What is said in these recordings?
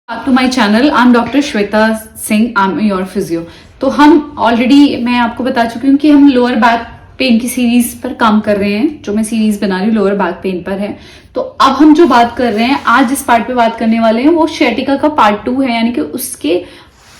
Back to my channel. I am doctor Shweta Singh, I am your physio. तो हम already मैं आपको बता चुकी हूँ कि हम लोअर बैक पेन की सीरीज पर काम कर रहे हैं। जो मैं सीरीज बना रही हूँ लोअर बैक पेन पर है। तो अब हम जो बात कर रहे हैं, आज जिस पार्ट पे बात करने वाले हैं वो sciatica का पार्ट 2 है, यानी कि उसके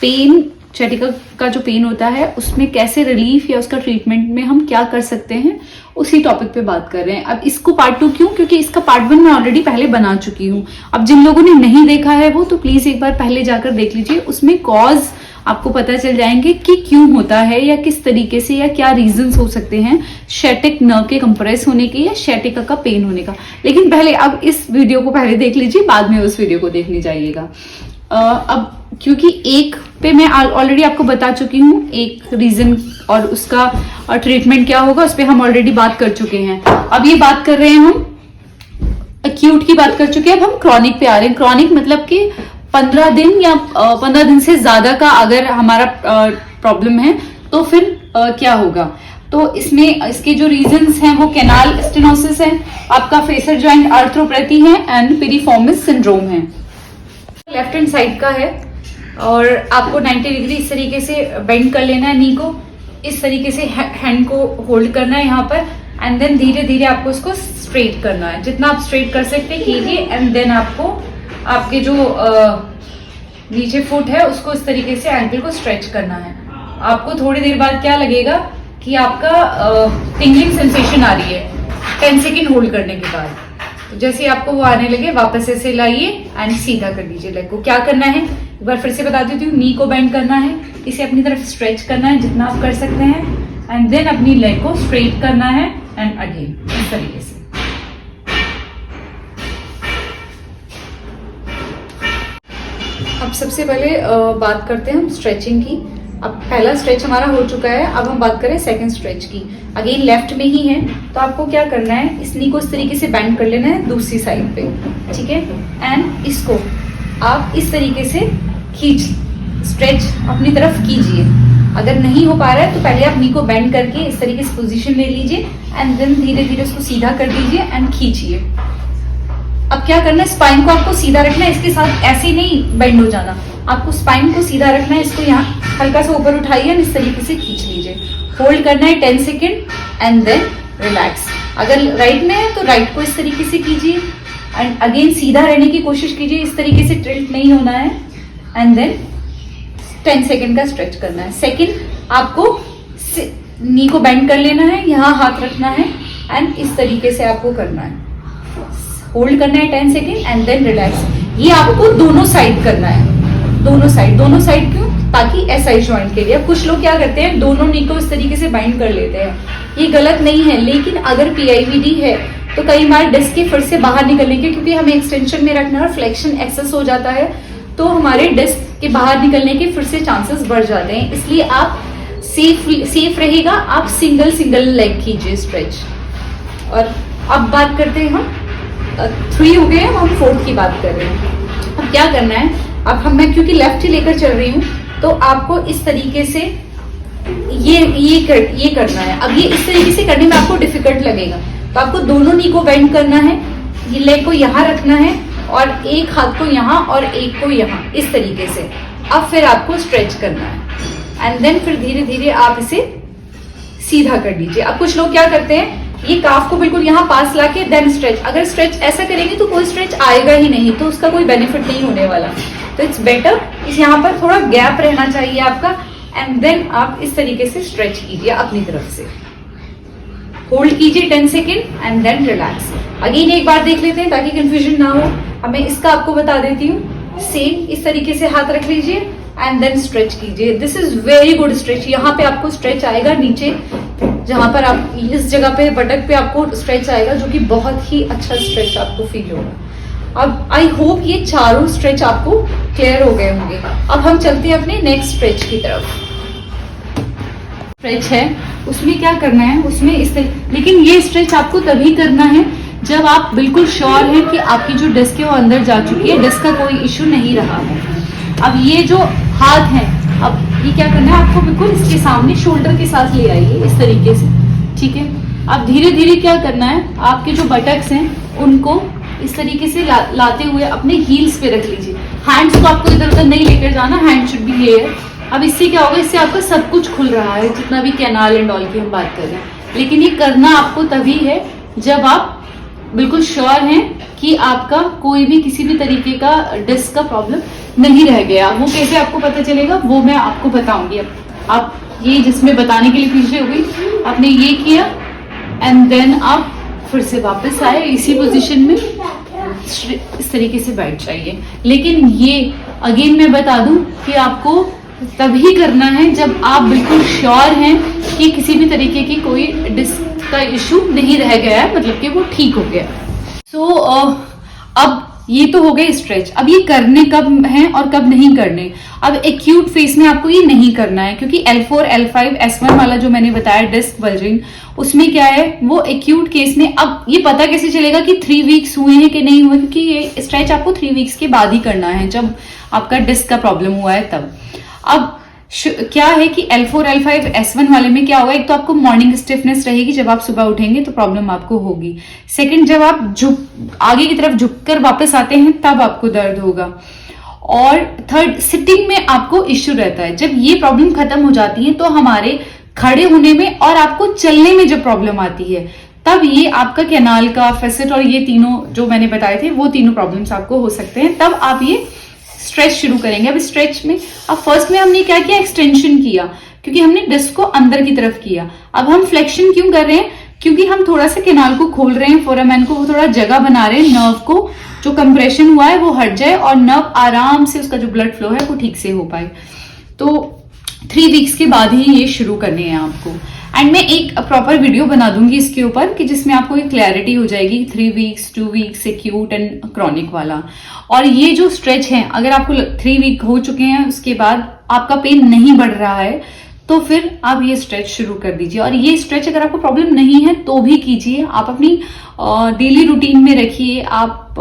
पेन, sciatica का जो पेन होता है उसमें कैसे रिलीफ या उसका ट्रीटमेंट में हम क्या कर सकते हैं, उसी टॉपिक पे बात कर रहे हैं। अब इसको पार्ट 2 क्यों? क्योंकि इसका पार्ट 1 मैं ऑलरेडी पहले बना चुकी हूँ। अब जिन लोगों ने नहीं देखा है वो तो प्लीज एक बार पहले जाकर देख लीजिए, उसमें कॉज आपको पता चल जाएंगे कि क्यों होता है या किस तरीके से या क्या रीजंस हो सकते हैं sciatic नर्व के कंप्रेस होने के या sciatica का पेन होने का। लेकिन पहले अब इस वीडियो को पहले देख लीजिए, बाद में उस वीडियो को देखने जाइएगा। अब क्योंकि एक पे मैं ऑलरेडी आपको बता चुकी हूँ एक रीजन और उसका ट्रीटमेंट क्या होगा, उस पर हम ऑलरेडी बात कर चुके हैं। अब ये बात कर रहे हैं हम एक्यूट की बात कर चुके हैं, अब हम क्रॉनिक पे आ रहे हैं। क्रॉनिक मतलब कि 15 दिन या 15 दिन से ज्यादा का अगर हमारा प्रॉब्लम है तो फिर क्या होगा। तो इसमें इसके जो रीजंस हैं वो कैनाल स्टेनोसिस है, आपका फेसर जॉइंट आर्थ्रोपैथी है एंड पिरिफॉर्मिस सिंड्रोम है। लेफ्ट हैंड साइड का है और आपको 90 डिग्री इस तरीके से बेंड कर लेना है, नी को इस तरीके से हैंड को होल्ड करना है यहाँ पर एंड देन धीरे धीरे आपको इसको स्ट्रेट करना है। जितना आप स्ट्रेट कर सकते कीजिए एंड देन आपको आपके जो नीचे फुट है उसको इस तरीके से एंकल को स्ट्रेच करना है। आपको थोड़ी देर बाद क्या लगेगा कि आपका टिंगलिंग सेंसेशन आ रही है 10 सेकेंड होल्ड करने के बाद। तो जैसे आपको वो आने लगे वापस ऐसे लाइए एंड सीधा कर दीजिए लेग को। क्या करना है एक बार फिर से बता देती हूँ, नी को बेंड करना है, इसे अपनी तरफ स्ट्रेच करना है जितना आप कर सकते हैं एंड देन अपनी लेग को स्ट्रेट करना है एंड अगेन इस तरीके से। अब सबसे पहले बात करते हैं हम स्ट्रेचिंग की। अब पहला स्ट्रेच हमारा हो चुका है, अब हम बात करें सेकंड स्ट्रेच की। अगेन लेफ्ट में ही है, तो आपको क्या करना है, इस नी को इस तरीके से बेंड कर लेना है दूसरी साइड पे, ठीक है। एंड इसको आप इस तरीके से खींच स्ट्रेच अपनी तरफ कीजिए। अगर नहीं हो पा रहा है तो पहले आप नी को बेंड करके इस तरीके से पोजीशन ले लीजिए एंड देन धीरे धीरे उसको सीधा कर दीजिए एंड खींचिए। अब क्या करना है, स्पाइन को आपको सीधा रखना है, इसके साथ ऐसे नहीं बेंड हो जाना, आपको स्पाइन को सीधा रखना है। इसको यहाँ हल्का सा ऊपर उठाइए इस तरीके से खींच लीजिए। होल्ड करना है 10 सेकेंड एंड देन रिलैक्स। अगर राइट में है तो राइट को इस तरीके से कीजिए एंड अगेन सीधा रहने की कोशिश कीजिए, इस तरीके से टिल्ट नहीं होना है एंड देन 10 सेकेंड का स्ट्रेच करना है। सेकेंड आपको नी को बेंड कर लेना है, यहाँ हाथ रखना है एंड इस तरीके से आपको करना है। होल्ड करना है 10 सेकेंड एंड देन रिलैक्स। ये आपको दोनों साइड करना है, दोनों साइड क्यों? ताकि एसआई जॉइंट के लिए। अब कुछ लोग क्या करते हैं, दोनों नी को इस तरीके से बाइंड कर लेते हैं, ये गलत नहीं है। लेकिन अगर पीआईवीडी है तो कई बार डिस्क के फिर से बाहर निकलने के, क्योंकि हमें एक्सटेंशन में रखना है और फ्लेक्शन एक्सेस हो जाता है तो हमारे डिस्क के बाहर निकलने के फिर से चांसेस बढ़ जाते हैं। इसलिए आप सेफ रहेगा, आप सिंगल लेग कीजिए स्ट्रेच। और अब बात करते हैं हम 3 हो गए, हम 4th की बात कर रहे हैं। अब क्या करना है, अब मैं क्योंकि लेफ्ट ही लेकर चल रही हूँ तो आपको इस तरीके से ये करना है। अब ये इस तरीके से करने में आपको डिफिकल्ट लगेगा तो आपको दोनों नी को बेंड करना है, ये लेग को यहाँ रखना है और एक हाथ को यहाँ और एक को यहाँ इस तरीके से। अब फिर आपको स्ट्रेच करना है एंड देन फिर धीरे धीरे आप इसे सीधा कर दीजिए। अब कुछ लोग क्या करते हैं, ये काफ को बिल्कुल यहाँ पास लाके देन स्ट्रेच। अगर स्ट्रेच ऐसा करेंगे तो कोई स्ट्रेच आएगा ही नहीं, तो उसका कोई बेनिफिट नहीं होने वाला। तो इट्स बेटर इस यहाँ पर थोड़ा गैप रहना चाहिए आपका एंड देन आप इस तरीके से स्ट्रेच कीजिए अपनी तरफ से। होल्ड कीजिए 10 second and then relax. Again एक बार देख लेते हैं ताकि कंफ्यूजन ना हो। अब मैं इसका आपको बता देती हूँ, सेम इस तरीके से हाथ रख लीजिए एंड देन स्ट्रेच कीजिए। This is very good stretch. यहाँ पे आपको स्ट्रेच आएगा नीचे, जहां पर आप इस जगह पे बटक पे आपको स्ट्रेच आएगा, जो कि बहुत ही अच्छा स्ट्रेच आपको फील होगा। अब आई होप ये चारों स्ट्रेच आपको क्लियर हो गए होंगे। अब हम चलते हैं अपने नेक्स्ट स्ट्रेच की तरफ। स्ट्रेच है उसमें क्या करना है, उसमें इस लेकिन ये स्ट्रेच आपको तभी करना है जब आप बिल्कुल श्योर है कि आपकी जो डिस्क है वो अंदर जा चुकी है, डिस्क का कोई इश्यू नहीं रहा है। अब ये जो हाथ है, अब ये क्या करना है, आपको बिल्कुल इसके सामने शोल्डर के साथ ले आइए इस तरीके से, ठीक है। अब धीरे धीरे क्या करना है, आपके जो बटक्स हैं उनको इस तरीके से लाते हुए अपने हील्स पे रख लीजिए। हैंड्स को आपको इधर उधर नहीं लेकर जाना, हैंड शुड बी हियर। अब इससे क्या होगा, इससे आपका सब कुछ खुल रहा है, जितना भी कैनाल एंड ऑल की हम बात कर रहे हैं। लेकिन ये करना आपको तभी है जब आप बिल्कुल श्योर हैं कि आपका कोई भी किसी भी तरीके का डिस्क का प्रॉब्लम नहीं रह गया। वो कैसे आपको पता चलेगा वो मैं आपको बताऊंगी। अब आप ये जिसमें बताने के लिए पीछे हुई, आपने ये किया एंड देन आप फिर से वापस आए इसी पोजीशन में, इस तरीके से बैठ जाइए। लेकिन ये अगेन मैं बता दूं कि आपको तभी करना है जब आप बिल्कुल श्योर हैं कि किसी भी तरीके की कोई डिस्क का इशू नहीं रह गया है, मतलब कि वो ठीक हो गया। सो अब ये तो हो गए स्ट्रेच। अब ये करने कब हैं और कब नहीं करने। अब एक्यूट फेस में आपको ये नहीं करना है, क्योंकि L4, L5, S1 वाला जो मैंने बताया डिस्क बल्जिंग, उसमें क्या है, वो एक्यूट केस में अब ये पता कैसे चलेगा कि 3 वीक्स हुए हैं कि नहीं हुए, क्योंकि ये स्ट्रेच आपको 3 वीक्स के बाद ही करना है, जब आपका डिस्क का प्रॉब्लम हुआ है तब। अब क्या है कि L4, L5, S1 वाले में क्या होगा, एक तो आपको मॉर्निंग स्टिफनेस रहेगी, जब आप सुबह उठेंगे तो प्रॉब्लम आपको होगी। सेकंड, जब आप आगे की तरफ झुककर वापस आते हैं तब आपको दर्द होगा। और थर्ड, सिटिंग में आपको इश्यू रहता है। जब ये प्रॉब्लम खत्म हो जाती है तो हमारे खड़े होने में और आपको चलने में जब प्रॉब्लम आती है, तब ये आपका कैनाल का, फेसेट और ये तीनों जो मैंने बताए थे, वो तीनों प्रॉब्लम्स आपको हो सकते हैं। तब आप ये स्ट्रेच शुरू करेंगे। अब स्ट्रेच में अब फर्स्ट में हमने क्या किया, एक्सटेंशन किया, क्योंकि हमने डिस्क को अंदर की तरफ किया। अब हम फ्लेक्शन क्यों कर रहे हैं, क्योंकि हम थोड़ा सा कैनाल को खोल रहे हैं, फोरामेन को थोड़ा जगह बना रहे हैं, नर्व को जो कंप्रेशन हुआ है वो हट जाए और नर्व आराम से उसका जो ब्लड फ्लो है वो ठीक से हो पाए। तो 3 वीक्स के बाद ही ये शुरू करने हैं आपको। एंड मैं एक प्रॉपर वीडियो बना दूंगी इसके ऊपर कि जिसमें आपको एक क्लैरिटी हो जाएगी 3 weeks, 2 weeks, acute and chronic वाला। और ये जो स्ट्रेच है, अगर आपको 3 वीक हो चुके हैं उसके बाद आपका पेन नहीं बढ़ रहा है, तो फिर आप ये स्ट्रेच शुरू कर दीजिए। और ये स्ट्रेच अगर आपको प्रॉब्लम नहीं है तो भी कीजिए, आप अपनी डेली रूटीन में रखिए, आप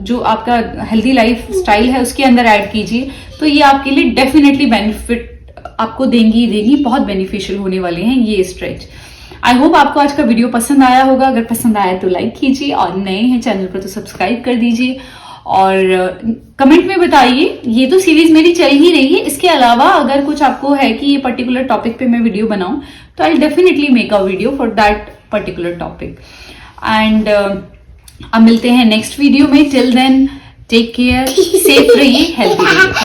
जो आपका हेल्दी लाइफ स्टाइल है उसके अंदर ऐड कीजिए, तो ये आपके लिए डेफिनेटली बेनिफिट आपको देंगी, बहुत बेनिफिशियल होने वाले हैं ये स्ट्रेच। आई होप आपको आज का वीडियो पसंद आया होगा। अगर पसंद आया तो लाइक कीजिए और नए हैं चैनल पर तो सब्सक्राइब कर दीजिए और कमेंट में बताइए। ये तो सीरीज मेरी चल ही रही है, इसके अलावा अगर कुछ आपको है कि ये पर्टिकुलर टॉपिक पे मैं वीडियो बनाऊं तो I definitely make a video for that particular topic. And अब मिलते हैं नेक्स्ट वीडियो में। Till then take care, safe रहिए, हेल्थी रहिए।